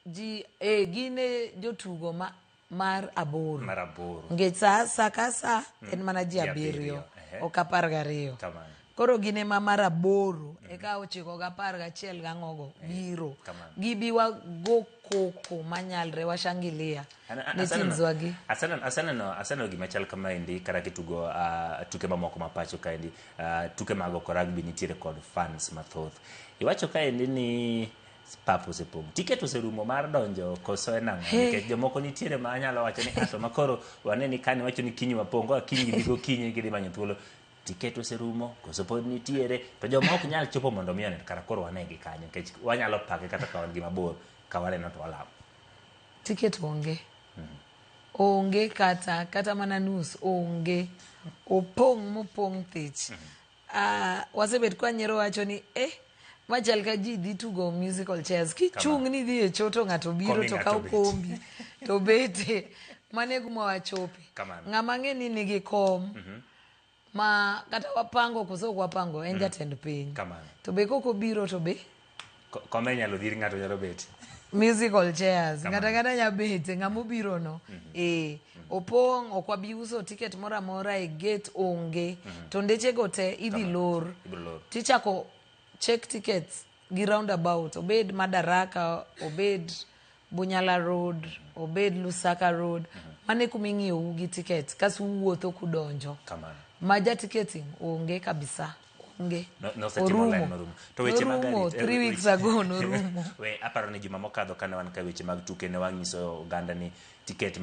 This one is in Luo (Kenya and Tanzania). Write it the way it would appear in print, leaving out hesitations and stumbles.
gine jotugo mar aboro. Mar aboro. Ngech sa ka sa en mana ji abiriyo. Ok 12. Koro gine mar aboro eka 9, 10 gang'ogo biro. Gibiwa go koko manyalre washangilia. Ne timzwagi. Aseneno gima chal kamaendi kata kitugo tuke mamoko mapacho kaendi, tuke mag oko rugby nitiere kod fans mathoth. Iwacho kaendi ni pap osepong'. Tiket oserumo mar donjo koso enang'o? Nikech jomoko nitiere ma anyalo wacho ni ato makoro waneni kani wacho ni kiny wapong', ko kiny gidhigo kiny gidhi manyo thuolo. Tiket oserumo koso pod nitiere, to joma ok nyal chopo mondo mi onen kara koro wanegi kanyo nikech wanyalo pake kata ka wan gi mabor ka waneno to walamo. Tiket onge. Onge kata mana nus onge. Mopong' thich. Wasebet kwa nyero wacho ni machal ka ji dhi tugo musical chairs. Kichung' ni dhi e choto ng'ato biro to kaw kombi to bete. Mane kuma wachope. Ng'ama ng'e ni nigi kom. Ma kata wapango koso ok wapango en jatend piny. To be koko biro to be kome nyalo dhir ng'ato nyalo bet. Musical chairs. Ng'ata nyalo bete. Ng'amo biro no. Opong' ok wabi uso tiket moro amora e gate onge. To ndeche go te idhi lor. Tichako check tickets gi roundabout. Obed Madaraka, obed Bunyala Road, obed Lusaka Road. Mane kuming'iyo gi ticket kasu wuotho kudonjo. Maja ticketing onge kabisa. Onge. Orumo. To weche mag 3 weeks ago norumo. We aparo ni juma mokadho kane wan ka weche mag tuke ne wanyiso oganda ni tiket